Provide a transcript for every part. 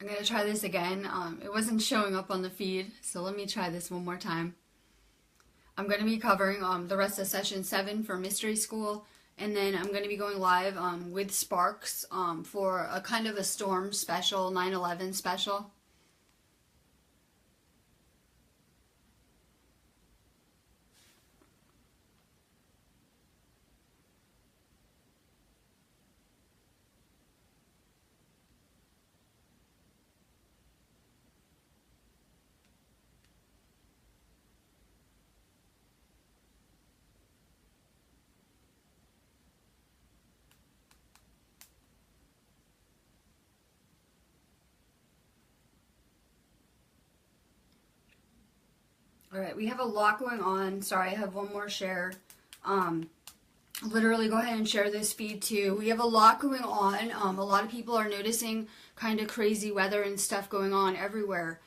I'm going to try this again. It wasn't showing up on the feed, so let me try this one more time. I'm going to be covering the rest of session 7 for Mystery School, and then I'm going to be going live with Sparks for a kind of a storm special, 9/11 special. All right, we have a lot going on. Sorry, I have one more share. Literally go ahead and share this feed too. We have a lot going on. A lot of people are noticing kind of crazy weather and stuff going on everywhere.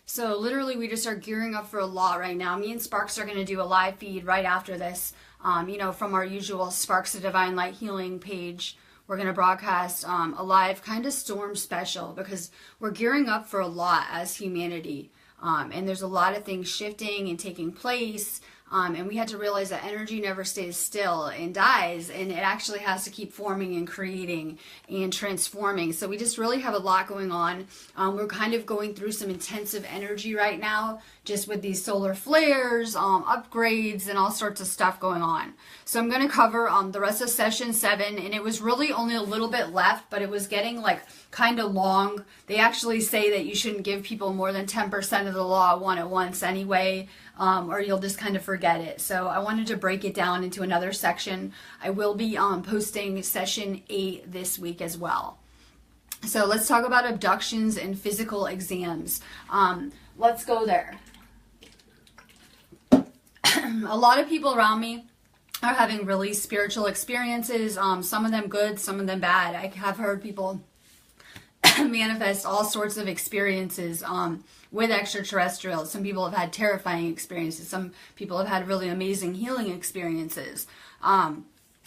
So literally we just are gearing up for a lot right now. Me and Sparks are going to do a live feed right after this, from our usual Sparks of Divine Light Healing page. We're going to broadcast a live kind of storm special because we're gearing up for a lot as humanity. And there's a lot of things shifting and taking place. And we had to realize that energy never stays still and dies, and it actually has to keep forming and creating and transforming. So we just really have a lot going on. We're kind of going through some intensive energy right now, just with these solar flares, upgrades, and all sorts of stuff going on. So I'm going to cover the rest of session 7, and it was really only a little bit left, but it was getting like kind of long. They actually say that you shouldn't give people more than 10% of the law one at once anyway, or you'll just kind of forget it. So I wanted to break it down into another section. I will be posting session 8 this week as well. So let's talk about abductions and physical exams. Let's go there. A lot of people around me are having really spiritual experiences, some of them good, some of them bad. I have heard people manifest all sorts of experiences with extraterrestrials. Some people have had terrifying experiences. Some people have had really amazing healing experiences.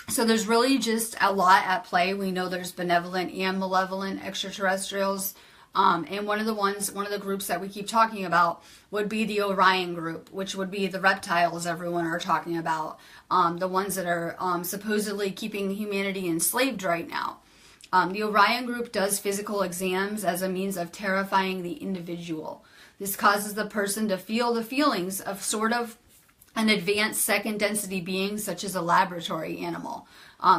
So there's really just a lot at play. We know there's benevolent and malevolent extraterrestrials. And one of the groups that we keep talking about would be the Orion group, which would be the reptiles everyone are talking about. The ones that are supposedly keeping humanity enslaved right now. The Orion group does physical exams as a means of terrifying the individual. This causes the person to feel the feelings of sort of an advanced second density being, such as a laboratory animal.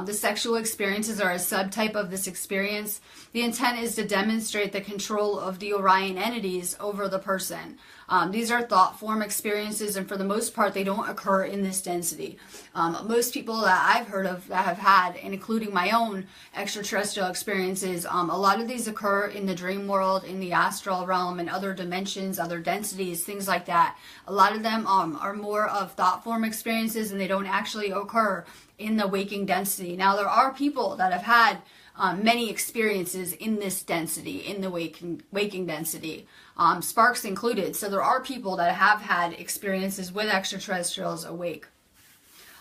The sexual experiences are a subtype of this experience. The intent is to demonstrate the control of the Orion entities over the person. These are thought form experiences, and for the most part, they don't occur in this density. Most people that I've heard of that have had, and including my own extraterrestrial experiences, a lot of these occur in the dream world, in the astral realm, and other dimensions, other densities, things like that. A lot of them are more of thought form experiences, and they don't actually occur in the waking density. Now, there are people that have had many experiences in this density, in the waking density, Sparks included. So there are people that have had experiences with extraterrestrials awake.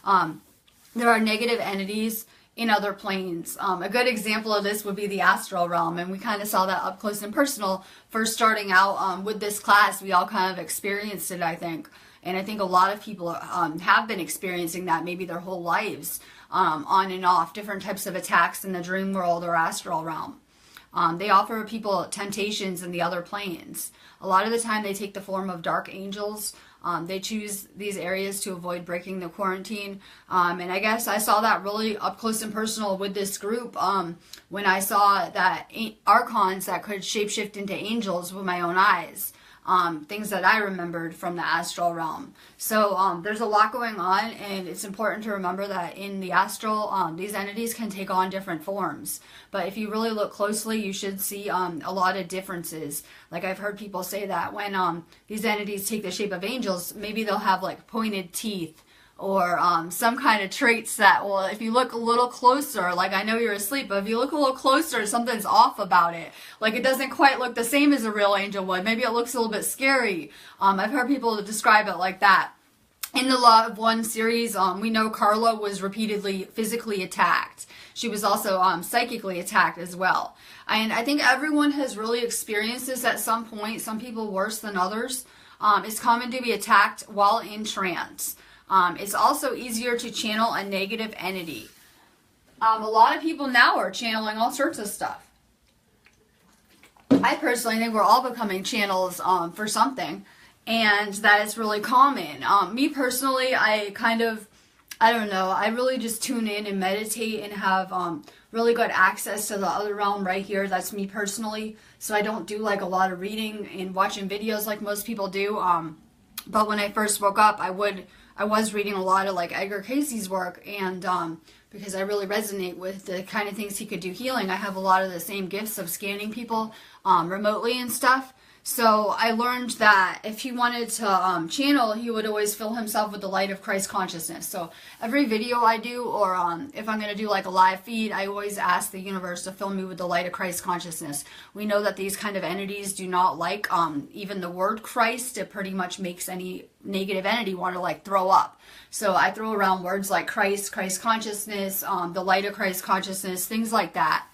There are negative entities in other planes. A good example of this would be the astral realm, and we kind of saw that up close and personal. First starting out with this class, we all kind of experienced it, I think. And I think a lot of people have been experiencing that maybe their whole lives, on and off, different types of attacks in the dream world or astral realm. They offer people temptations in the other planes. A lot of the time they take the form of dark angels. They choose these areas to avoid breaking the quarantine. And I guess I saw that really up close and personal with this group when I saw that archons that could shapeshift into angels with my own eyes. Things that I remembered from the astral realm. So there's a lot going on, and it's important to remember that in the astral, these entities can take on different forms. But if you really look closely, you should see a lot of differences. Like I've heard people say that when these entities take the shape of angels, maybe they'll have like pointed teeth, or some kind of traits that, well, if you look a little closer, like I know you're asleep, but if you look a little closer, something's off about it. Like it doesn't quite look the same as a real angel would. Maybe it looks a little bit scary. I've heard people describe it like that. in the Law of One series, we know Carla was repeatedly physically attacked. She was also psychically attacked as well. And I think everyone has really experienced this at some point, some people worse than others. It's common to be attacked while in trance. It's also easier to channel a negative entity. A lot of people now are channeling all sorts of stuff. I personally think we're all becoming channels for something, and that is really common. Me personally, I don't know, I really just tune in and meditate and have really good access to the other realm right here. That's me personally. So I don't do like a lot of reading and watching videos like most people do. But when I first woke up, I was reading a lot of like Edgar Cayce's work, and because I really resonate with the kind of things he could do healing. I have a lot of the same gifts of scanning people remotely and stuff. So I learned that if he wanted to channel, he would always fill himself with the light of Christ consciousness. So every video I do, or if I'm going to do like a live feed, I always ask the universe to fill me with the light of Christ consciousness. We know that these kind of entities do not like even the word Christ. It pretty much makes any negative entity want to like throw up. So I throw around words like Christ, Christ consciousness, the light of Christ consciousness, things like that.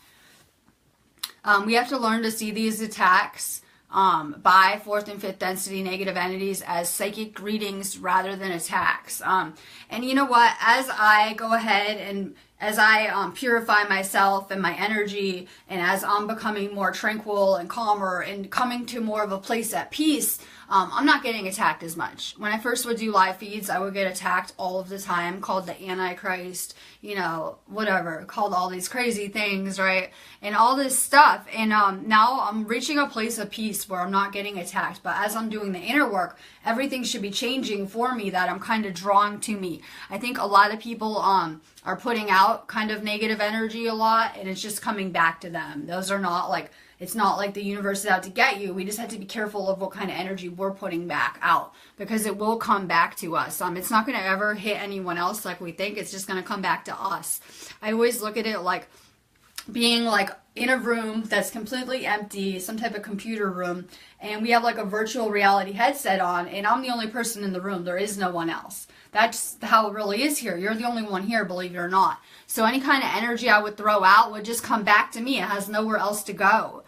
We have to learn to see these attacks by fourth and fifth density negative entities as psychic readings rather than attacks. And you know what? As I go ahead and as I purify myself and my energy, and as I'm becoming more tranquil and calmer and coming to more of a place at peace, I'm not getting attacked as much. When I first would do live feeds, I would get attacked all of the time, called the Antichrist, you know, whatever, called all these crazy things, right? And all this stuff. And now I'm reaching a place of peace where I'm not getting attacked. But as I'm doing the inner work, everything should be changing for me, that I'm kind of drawing to me. I think a lot of people are putting out kind of negative energy a lot, and it's just coming back to them. Those are not like, it's not like the universe is out to get you. We just have to be careful of what kind of energy we're putting back out, because it will come back to us. It's not going to ever hit anyone else like we think. It's just going to come back to us. I always look at it like being like in a room that's completely empty, some type of computer room, and we have like a virtual reality headset on, and I'm the only person in the room. There is no one else. That's how it really is here. You're the only one here, believe it or not. So any kind of energy I would throw out would just come back to me. It has nowhere else to go.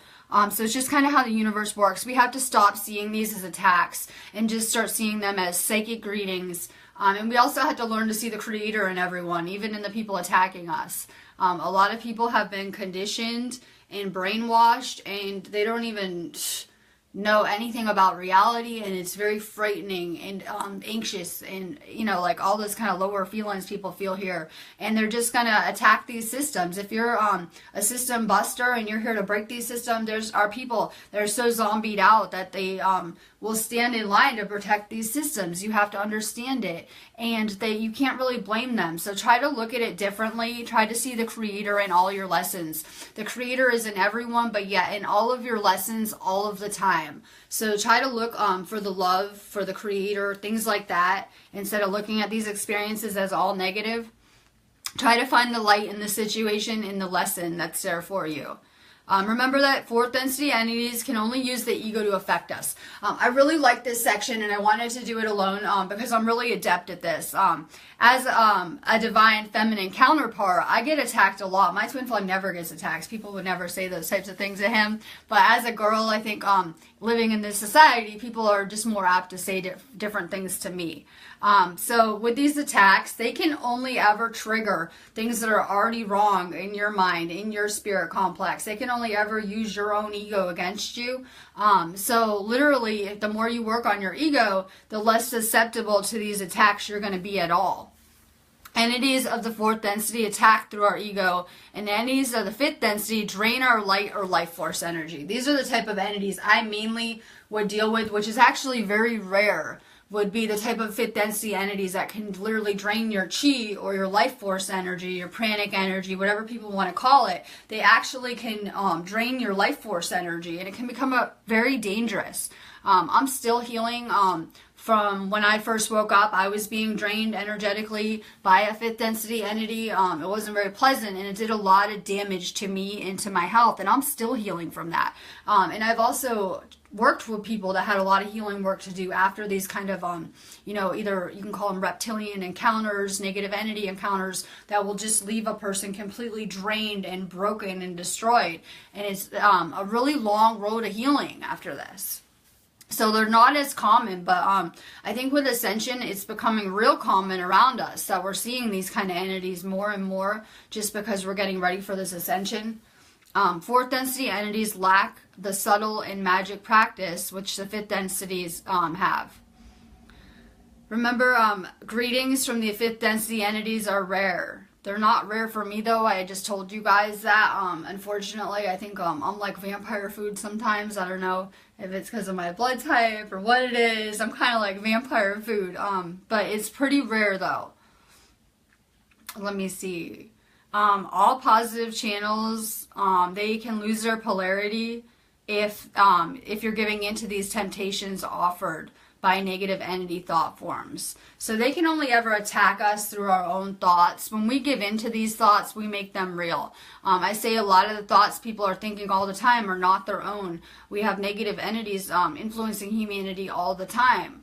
So it's just kind of how the universe works. We have to stop seeing these as attacks and just start seeing them as psychic readings. And we also have to learn to see the creator in everyone, even in the people attacking us. A lot of people have been conditioned and brainwashed, and they don't even know anything about reality, and it's very frightening and anxious, and you know, like all those kind of lower feelings people feel here, and they're just gonna attack these systems. If you're a system buster and you're here to break these systems, there's are people that are so zombied out that they will stand in line to protect these systems. You have to understand it, and you can't really blame them. So try to look at it differently. Try to see the creator in all your lessons. The creator is in everyone, but yet in all of your lessons all of the time. So try to look for the love, for the creator, things like that, instead of looking at these experiences as all negative. Try to find the light in the situation, in the lesson that's there for you. Remember that fourth density entities can only use the ego to affect us. I really like this section, and I wanted to do it alone because I'm really adept at this. As a divine feminine counterpart, I get attacked a lot. My twin flame never gets attacked. People would never say those types of things to him. But as a girl, I think living in this society, people are just more apt to say different things to me. So with these attacks, they can only ever trigger things that are already wrong in your mind, in your spirit complex. They can only ever use your own ego against you. So literally, the more you work on your ego, the less susceptible to these attacks you're going to be at all. Entities of the fourth density attack through our ego, and entities of the fifth density drain our light or life force energy. These are the type of entities I mainly would deal with, which is actually very rare. Would be the type of fifth density entities that can literally drain your chi or your life force energy, your pranic energy, whatever people want to call it. They actually can drain your life force energy, and it can become very dangerous. I'm still healing from when I first woke up, I was being drained energetically by a fifth density entity. It wasn't very pleasant, and it did a lot of damage to me and to my health, and I'm still healing from that. And I've also worked with people that had a lot of healing work to do after these kind of, either you can call them reptilian encounters, negative entity encounters that will just leave a person completely drained and broken and destroyed. And it's a really long road to healing after this. So they're not as common, but I think with ascension, it's becoming real common around us that we're seeing these kind of entities more and more just because we're getting ready for this ascension. Fourth density entities lack the subtle and magic practice which the fifth densities have. Remember, greetings from the fifth density entities are rare. They're not rare for me though. I just told you guys that. Unfortunately, I think I'm like vampire food sometimes. I don't know if it's because of my blood type or what it is. I'm kind of like vampire food. But it's pretty rare though. Let me see. All positive channels, they can lose their polarity if you're giving into these temptations offered by negative entity thought forms. So they can only ever attack us through our own thoughts. When we give into these thoughts, we make them real. I say a lot of the thoughts people are thinking all the time are not their own. We have negative entities influencing humanity all the time.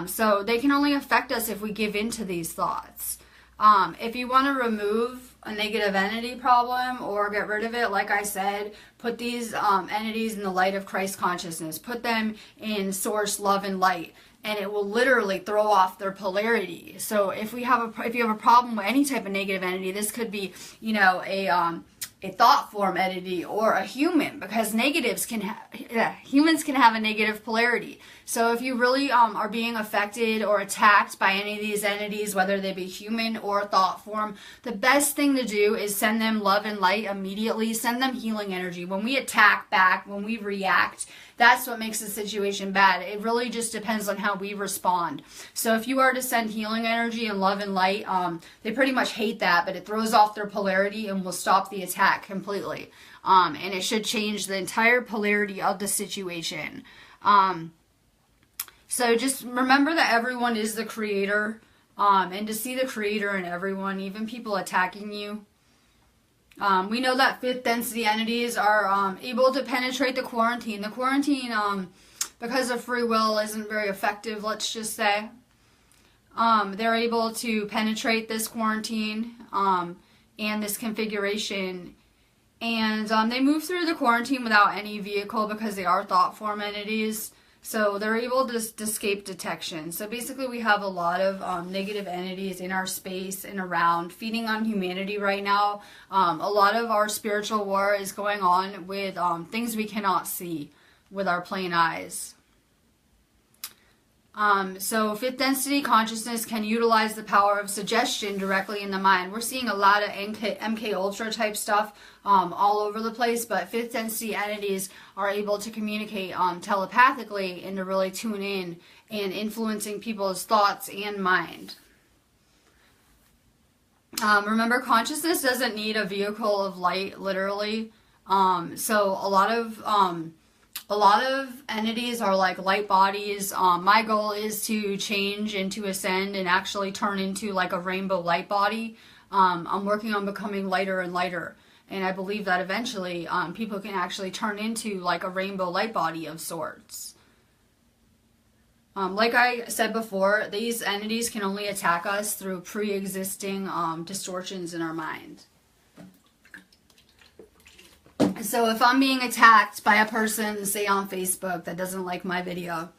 So they can only affect us if we give into these thoughts. If you want to remove a negative entity problem or get rid of it, like I said, put these entities in the light of Christ consciousness. Put them in source, love, and light, and it will literally throw off their polarity. So if you have a problem with any type of negative entity, this could be, a thought form entity or a human, because humans can have a negative polarity. So if you really are being affected or attacked by any of these entities, whether they be human or thought form, the best thing to do is send them love and light immediately. Send them healing energy. When we attack back, when we react, that's what makes the situation bad. It really just depends on how we respond. So if you are to send healing energy and love and light, they pretty much hate that, but it throws off their polarity and will stop the attack completely. And it should change the entire polarity of the situation. So just remember that everyone is the creator, and to see the creator in everyone, even people attacking you. We know that fifth density entities are able to penetrate the quarantine. The quarantine, because of free will, isn't very effective, let's just say. They're able to penetrate this quarantine and this configuration. And they move through the quarantine without any vehicle because they are thought form entities. So they're able to escape detection. So basically we have a lot of negative entities in our space and around, feeding on humanity right now. A lot of our spiritual war is going on with things we cannot see with our plain eyes. So fifth density consciousness can utilize the power of suggestion directly in the mind. We're seeing a lot of MK Ultra type stuff all over the place, but fifth density entities are able to communicate telepathically and to really tune in and influencing people's thoughts and mind. Remember, consciousness doesn't need a vehicle of light, literally. So a lot of entities are like light bodies. My goal is to change and to ascend and actually turn into like a rainbow light body. I'm working on becoming lighter and lighter. And I believe that eventually people can actually turn into like a rainbow light body of sorts. Like I said before, these entities can only attack us through pre-existing distortions in our mind. So if I'm being attacked by a person, say on Facebook, that doesn't like my video,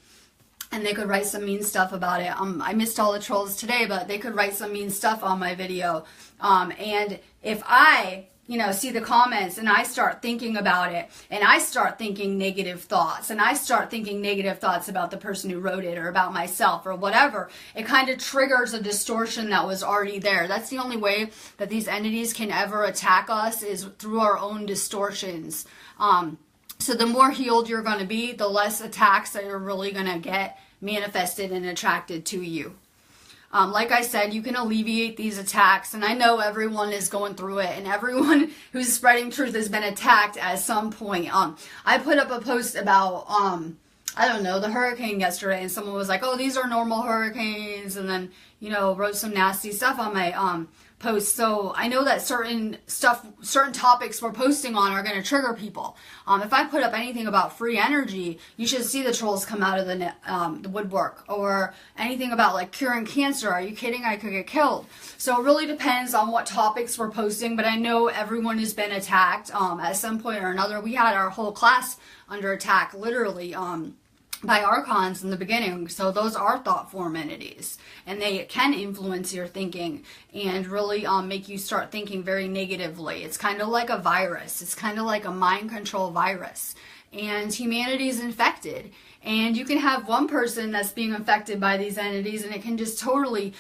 and they could write some mean stuff about it. I missed all the trolls today, but they could write some mean stuff on my video. And if I, see the comments and I start thinking about it, and I start thinking negative thoughts, and I start thinking negative thoughts about the person who wrote it or about myself or whatever, it kind of triggers a distortion that was already there. That's the only way that these entities can ever attack us, is through our own distortions. So the more healed you're going to be, the less attacks that you're really going to get manifested and attracted to you. Like I said, you can alleviate these attacks, and I know everyone is going through it, and everyone who's spreading truth has been attacked at some point. I put up a post about I don't know, the hurricane yesterday, and someone was like, oh, these are normal hurricanes, and then, you know, wrote some nasty stuff on my post. So I know that certain topics we're posting on are going to trigger people. If I put up anything about free energy, you should see the trolls come out of the woodwork. Or anything about like curing cancer. Are you kidding? I could get killed. So it really depends on what topics we're posting, but I know everyone has been attacked at some point or another. We had our whole class under attack, literally, by archons in the beginning. So those are thought form entities, and they can influence your thinking and really make you start thinking very negatively. It's kind of like a virus. It's kind of like a mind control virus, and humanity is infected. And you can have one person that's being affected by these entities, and it can just totally,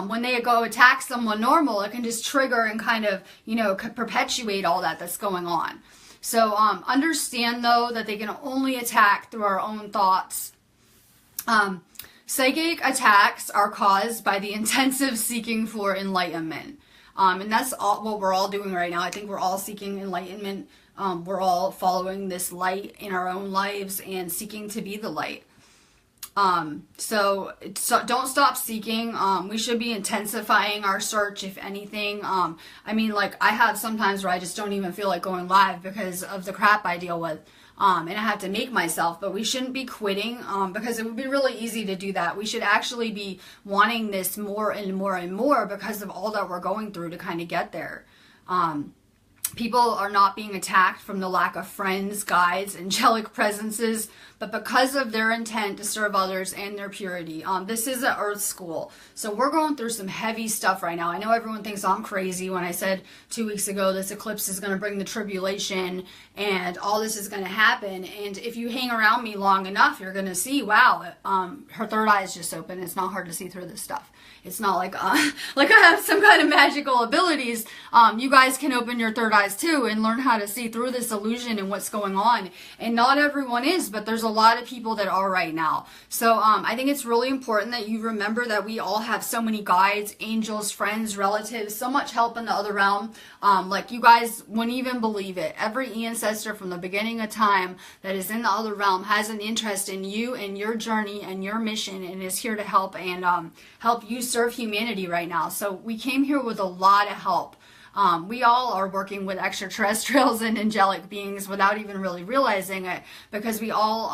when they go attack someone normal, it can just trigger and kind of, you know, perpetuate all that's going on. So understand, though, that they can only attack through our own thoughts. Psychic attacks are caused by the intensive seeking for enlightenment. And that's all what we're all doing right now. I think we're all seeking enlightenment. We're all following this light in our own lives and seeking to be the light. So don't stop seeking. We should be intensifying our search, if anything. I mean, like, I have sometimes where I just don't even feel like going live because of the crap I deal with. And I have to make myself, but we shouldn't be quitting, because it would be really easy to do that. We should actually be wanting this more and more and more because of all that we're going through to kind of get there. People are not being attacked from the lack of friends, guides, angelic presences, but because of their intent to serve others and their purity. This is an earth school, so we're going through some heavy stuff right now. I know everyone thinks I'm crazy when I said 2 weeks ago this eclipse is going to bring the tribulation and all this is going to happen. And if you hang around me long enough, you're going to see, wow, her third eye is just open. It's not hard to see through this stuff. It's not like like I have some kind of magical abilities. You guys can open your third eyes too and learn how to see through this illusion and what's going on. And not everyone is, but there's a lot of people that are right now. So I think it's really important that you remember that we all have so many guides, angels, friends, relatives, so much help in the other realm. Like, you guys wouldn't even believe it. Every ancestor from the beginning of time that is in the other realm has an interest in you and your journey and your mission, and is here to help and help you serve humanity right now. So we came here with a lot of help. We all are working with extraterrestrials and angelic beings without even really realizing it, because we all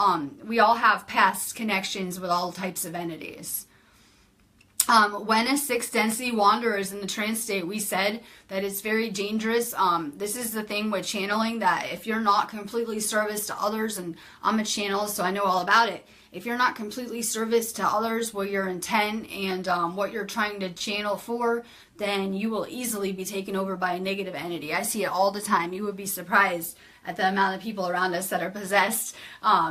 have past connections with all types of entities. When a sixth density wanderer is in the trance state, we said that it's very dangerous. This is the thing with channeling, that if you're not completely service to others, and I'm a channel, so I know all about it. If you're not completely service to others, what your intent and what you're trying to channel for, then you will easily be taken over by a negative entity. I see it all the time. You would be surprised at the amount of people around us that are possessed,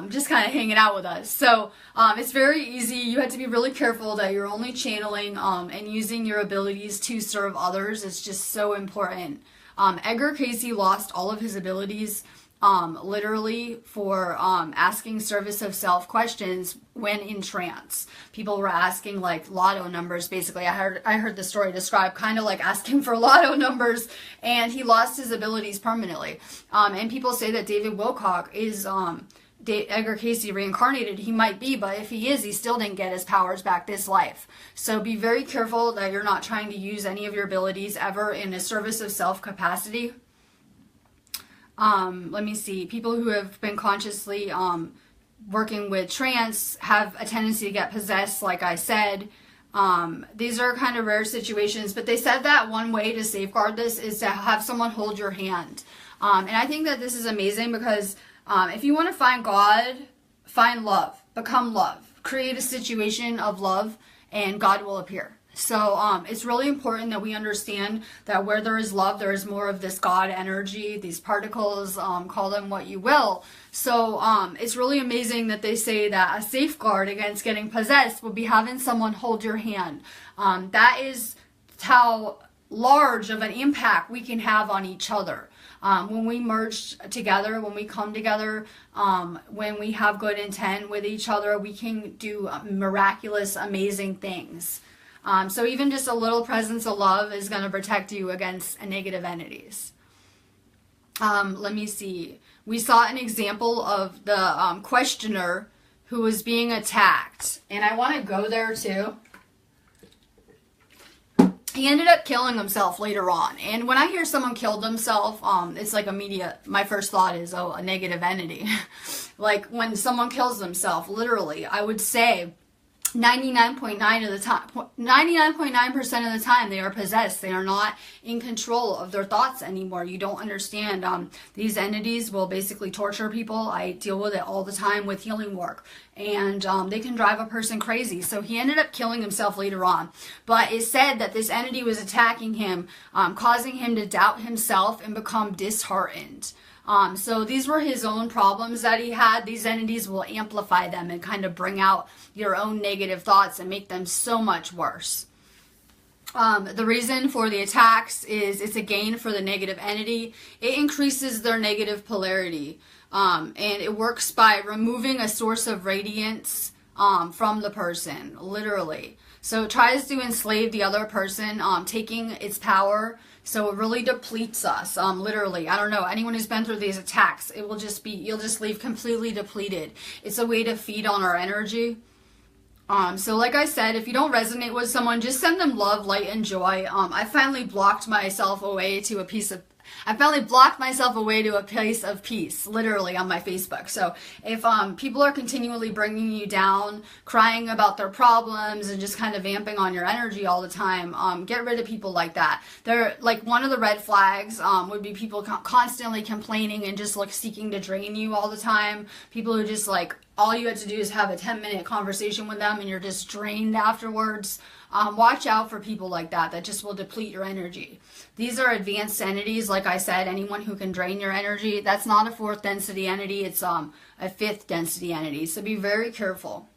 just kind of hanging out with us. So it's very easy. You have to be really careful that you're only channeling and using your abilities to serve others. It's just so important. Edgar Cayce lost all of his abilities literally for asking service of self questions when in trance. People were asking like lotto numbers, basically. I heard the story described kind of like asking for lotto numbers, and he lost his abilities permanently. And people say that David Wilcock is Edgar Cayce reincarnated. He might be, but if he is, he still didn't get his powers back this life. So be very careful that you're not trying to use any of your abilities ever in a service of self capacity. Let me see. People who have been consciously working with trance have a tendency to get possessed, like I said. These are kind of rare situations, but they said that one way to safeguard this is to have someone hold your hand. And I think that this is amazing because if you want to find God, find love, become love, create a situation of love, and God will appear. So it's really important that we understand that where there is love, there is more of this God energy, these particles, call them what you will. So it's really amazing that they say that a safeguard against getting possessed would be having someone hold your hand. That is how large of an impact we can have on each other. When we merge together, when we come together, when we have good intent with each other, we can do miraculous, amazing things. So even just a little presence of love is going to protect you against negative entities. Let me see. We saw an example of the questioner who was being attacked. And I want to go there too. He ended up killing himself later on. And when I hear someone killed himself, it's like immediate. My first thought is, oh, a negative entity. Like when someone kills themselves, literally, I would say 99.9% of the time, 99.9% of the time they are possessed. They are not in control of their thoughts anymore. You don't understand. These entities will basically torture people. I deal with it all the time with healing work, and they can drive a person crazy. So he ended up killing himself later on. But it said that this entity was attacking him, causing him to doubt himself and become disheartened. So these were his own problems that he had. These entities will amplify them and kind of bring out your own negative thoughts and make them so much worse. The reason for the attacks is it's a gain for the negative entity. It increases their negative polarity. And it works by removing a source of radiance from the person, literally. So it tries to enslave the other person, taking its power. So it really depletes us, literally. I don't know, anyone who's been through these attacks, it will just be, you'll just leave completely depleted. It's a way to feed on our energy. So like I said, if you don't resonate with someone, just send them love, light, and joy. I finally blocked myself away to a place of peace, literally, on my Facebook. So if people are continually bringing you down, crying about their problems, and just kind of vamping on your energy all the time, get rid of people like that. They're like, one of the red flags would be people constantly complaining and just like seeking to drain you all the time. People who just like, all you have to do is have a 10-minute conversation with them and you're just drained afterwards. Watch out for people like that. That just will deplete your energy. These are advanced entities. Like I said, anyone who can drain your energy. That's not a 4th density entity. It's a 5th density entity. So be very careful.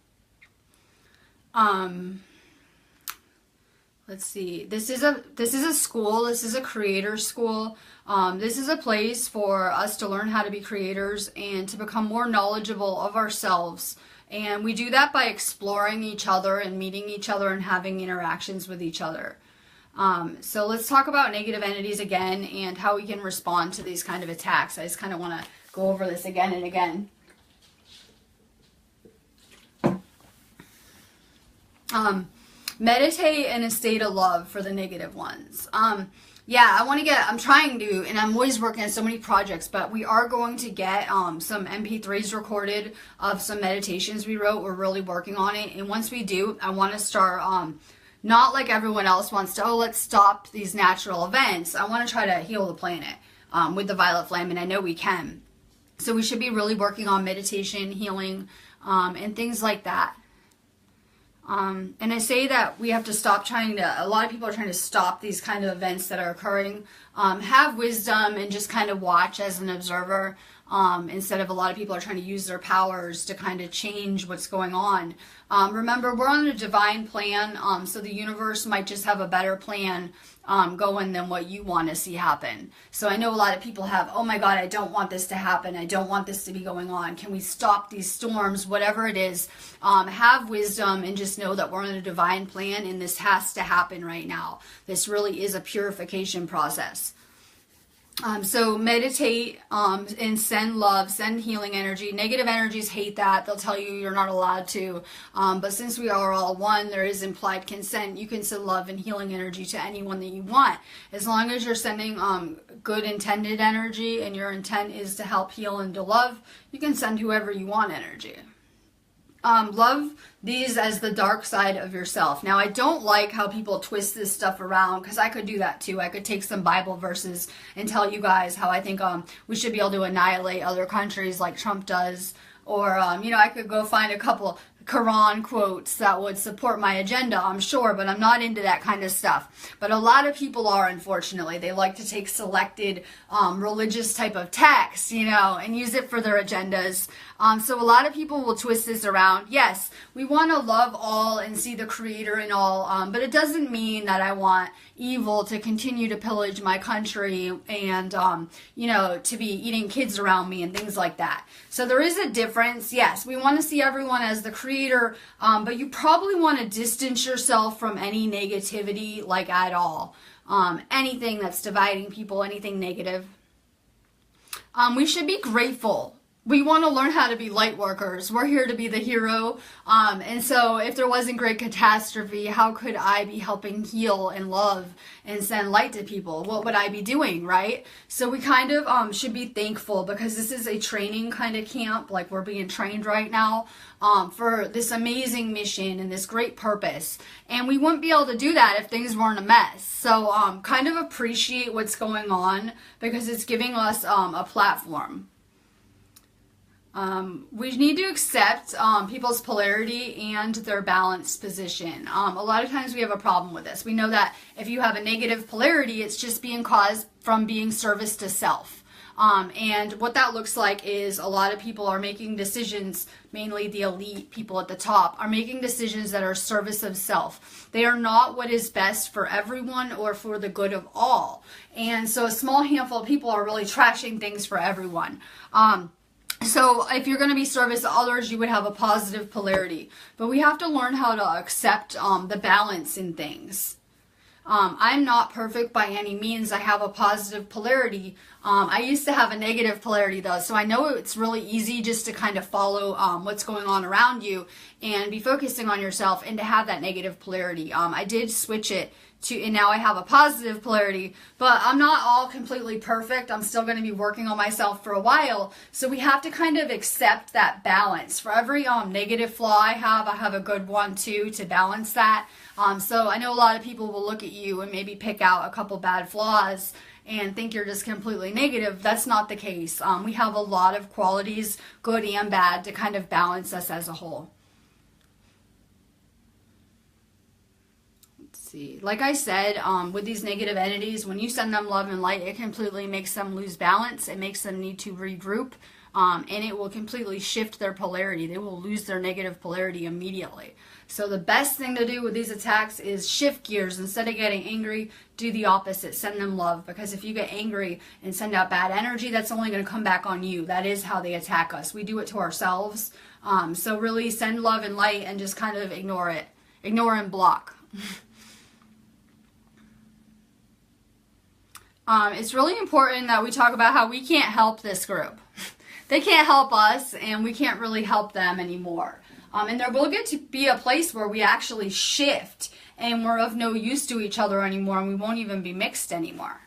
Let's see. This is a school. This is a creator school. This is a place for us to learn how to be creators and to become more knowledgeable of ourselves. And we do that by exploring each other and meeting each other and having interactions with each other. So let's talk about negative entities again and how we can respond to these kind of attacks. I just kind of want to go over this again and again. Meditate in a state of love for the negative ones. Yeah, I'm trying to, and I'm always working on so many projects, but we are going to get some MP3s recorded of some meditations we wrote. We're really working on it. And once we do, I want to start, not like everyone else wants to, oh, let's stop these natural events. I want to try to heal the planet with the violet flame, and I know we can. So we should be really working on meditation, healing, and things like that. And I say that we have to stop a lot of people are trying to stop these kind of events that are occurring. Have wisdom and just kind of watch as an observer, instead of a lot of people are trying to use their powers to kind of change what's going on. Remember, we're on a divine plan, so the universe might just have a better plan going than what you want to see happen. So I know a lot of people have, oh my God, I don't want this to happen. I don't want this to be going on. Can we stop these storms? Whatever it is, have wisdom and just know that we're on a divine plan and this has to happen right now. This really is a purification process. So meditate and send love, send healing energy. Negative energies hate that. They'll tell you you're not allowed to. But since we are all one, there is implied consent. You can send love and healing energy to anyone that you want. As long as you're sending good intended energy and your intent is to help heal and to love, you can send whoever you want energy. Love these as the dark side of yourself. Now, I don't like how people twist this stuff around, because I could do that too. I could take some Bible verses and tell you guys how I think we should be able to annihilate other countries like Trump does. Or, I could go find a couple Quran quotes that would support my agenda, I'm sure, but I'm not into that kind of stuff. But a lot of people are, unfortunately. They like to take selected religious type of texts, and use it for their agendas. So a lot of people will twist this around. Yes, we want to love all and see the creator in all, but it doesn't mean that I want evil to continue to pillage my country and, to be eating kids around me and things like that. So there is a difference. Yes, we want to see everyone as the creator, but you probably want to distance yourself from any negativity, like at all. Anything that's dividing people, anything negative. We should be grateful we want to learn how to be light workers. We're here to be the hero. And so if there wasn't great catastrophe, how could I be helping heal and love and send light to people? What would I be doing, right? So we kind of should be thankful, because this is a training kind of camp. Like, we're being trained right now for this amazing mission and this great purpose. And we wouldn't be able to do that if things weren't a mess. So kind of appreciate what's going on, because it's giving us a platform. We need to accept people's polarity and their balanced position. A lot of times we have a problem with this. We know that if you have a negative polarity, it's just being caused from being service to self. And what that looks like is a lot of people are making decisions, mainly the elite people at the top, are making decisions that are service of self. They are not what is best for everyone or for the good of all. And so a small handful of people are really trashing things for everyone. So if you're going to be service to others, you would have a positive polarity. But we have to learn how to accept the balance in things. I'm not perfect by any means. I have a positive polarity. I used to have a negative polarity though, so I know it's really easy just to kind of follow what's going on around you and be focusing on yourself, and to have that negative polarity. I did switch it and now I have a positive polarity, but I'm not all completely perfect. I'm still going to be working on myself for a while. So we have to kind of accept that balance. For every negative flaw I have a good one too, to balance that. So I know a lot of people will look at you and maybe pick out a couple bad flaws and think you're just completely negative. That's not the case. We have a lot of qualities, good and bad, to kind of balance us as a whole. See, like I said, with these negative entities, when you send them love and light, it completely makes them lose balance. It makes them need to regroup, and it will completely shift their polarity. They will lose their negative polarity immediately. So the best thing to do with these attacks is shift gears. Instead of getting angry, do the opposite. Send them love, because if you get angry and send out bad energy, that's only going to come back on you. That is how they attack us. We do it to ourselves. So really send love and light and just kind of ignore it. Ignore and block. It's really important that we talk about how we can't help this group. They can't help us, and we can't really help them anymore. And there will get to be a place where we actually shift, and we're of no use to each other anymore, and we won't even be mixed anymore.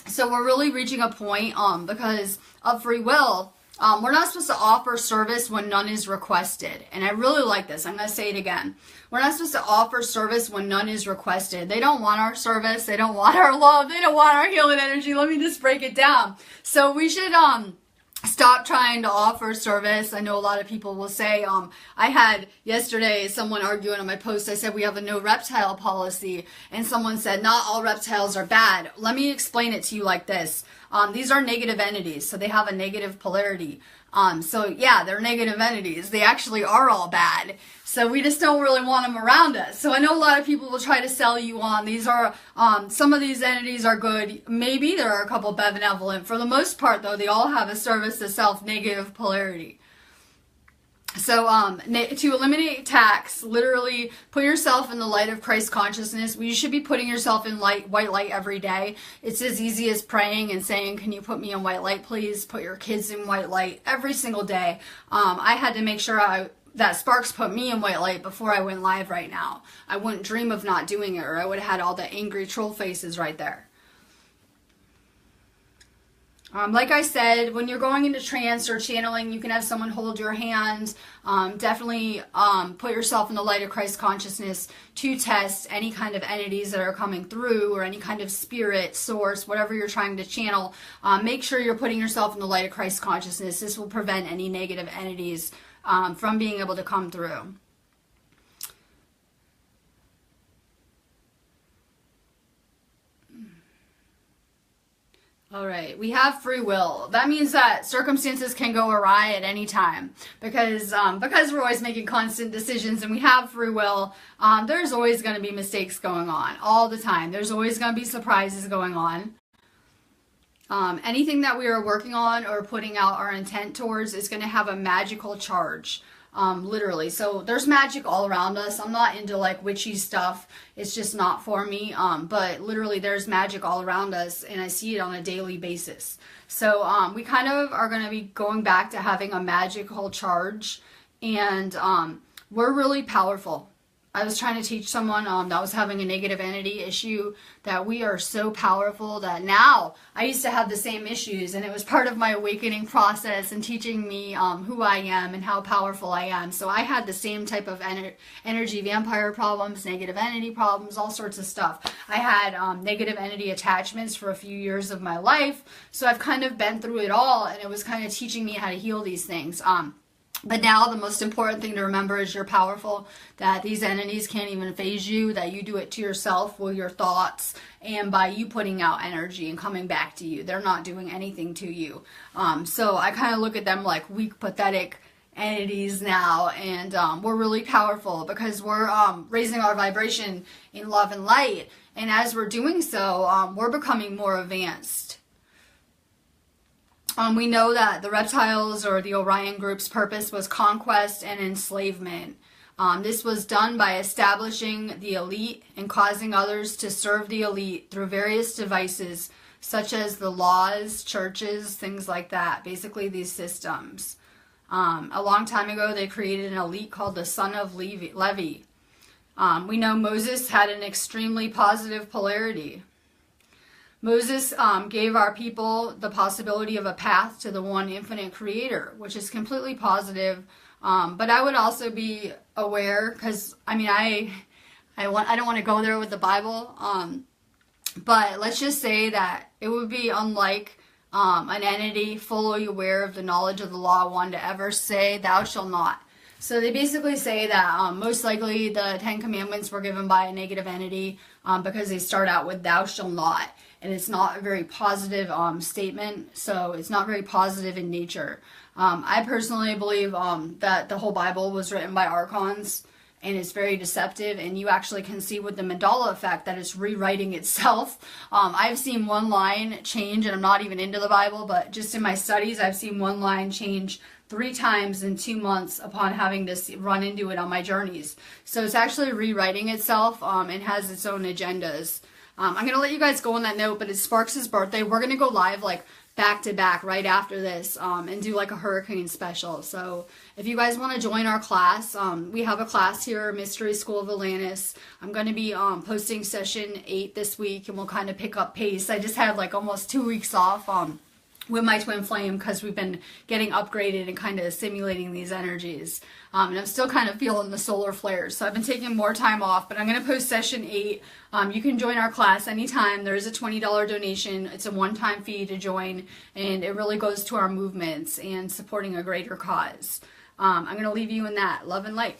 So we're really reaching a point, because of free will, we're not supposed to offer service when none is requested. And I really like this. I'm going to say it again. We're not supposed to offer service when none is requested. They don't want our service. They don't want our love. They don't want our healing energy. Let me just break it down. So we should stop trying to offer service. I know a lot of people will say, I had yesterday someone arguing on my post. I said we have a no reptile policy, and someone said not all reptiles are bad. Let me explain it to you like this. These are negative entities, so they have a negative polarity. So yeah, they're negative entities. They actually are all bad. So we just don't really want them around us. So I know a lot of people will try to sell you on these are, some of these entities are good. Maybe there are a couple benevolent. For the most part though, they all have a service to self negative polarity. So to eliminate attacks, literally put yourself in the light of Christ consciousness. You should be putting yourself in white light every day. It's as easy as praying and saying, can you put me in white light, please? Put your kids in white light every single day. I had to make sure that Sparks put me in white light before I went live right now. I wouldn't dream of not doing it, or I would have had all the angry troll faces right there. Like I said, when you're going into trance or channeling, you can have someone hold your hand. Definitely put yourself in the light of Christ consciousness to test any kind of entities that are coming through, or any kind of spirit, source, whatever you're trying to channel. Make sure you're putting yourself in the light of Christ consciousness. This will prevent any negative entities from being able to come through. All right, we have free will. That means that circumstances can go awry at any time, because we're always making constant decisions and we have free will. There's always going to be mistakes going on all the time. There's always going to be surprises going on. Anything that we are working on or putting out our intent towards is going to have a magical charge. literally. So there's magic all around us. I'm not into like witchy stuff. It's just not for me. But literally there's magic all around us, and I see it on a daily basis. So we kind of are going to be going back to having a magical charge, and we're really powerful. I was trying to teach someone that was having a negative entity issue that we are so powerful that now I used to have the same issues, and it was part of my awakening process and teaching me who I am and how powerful I am. So I had the same type of energy vampire problems, negative entity problems, all sorts of stuff. I had negative entity attachments for a few years of my life, so I've kind of been through it all, and it was kind of teaching me how to heal these things. But now the most important thing to remember is you're powerful, that these entities can't even phase you, that you do it to yourself with your thoughts and by you putting out energy and coming back to you. They're not doing anything to you. So I kind of look at them like weak, pathetic entities now, and we're really powerful because we're raising our vibration in love and light. And as we're doing so, we're becoming more advanced. We know that the reptiles or the Orion group's purpose was conquest and enslavement. This was done by establishing the elite and causing others to serve the elite through various devices such as the laws, churches, things like that. Basically these systems. A long time ago they created an elite called the Son of Levi. We know Moses had an extremely positive polarity. Moses gave our people the possibility of a path to the one infinite creator, which is completely positive. But I would also be aware, because I mean, I don't want to go there with the Bible. But let's just say that it would be unlike an entity fully aware of the knowledge of the law one to ever say, "Thou shalt not." So they basically say that most likely the 10 Commandments were given by a negative entity because they start out with "Thou shalt not." And it's not a very positive statement, so it's not very positive in nature. I personally believe that the whole Bible was written by archons, and it's very deceptive, and you actually can see with the Mandela effect that it's rewriting itself. I've seen one line change, and I'm not even into the Bible, but just in my studies, I've seen one line change 3 times in 2 months upon having to run into it on my journeys. So it's actually rewriting itself and has its own agendas. I'm going to let you guys go on that note, but it's Sparks' birthday. We're going to go live like back to back right after this and do like a hurricane special. So if you guys want to join our class, we have a class here, Mystery School of Atlantis. I'm going to be posting session 8 this week, and we'll kind of pick up pace. I just had like almost 2 weeks off with my twin flame because we've been getting upgraded and kind of simulating these energies. And I'm still kind of feeling the solar flares. So I've been taking more time off, but I'm going to post session 8. You can join our class anytime. There is a $20 donation. It's a one-time fee to join, and it really goes to our movements and supporting a greater cause. I'm going to leave you in that. Love and light.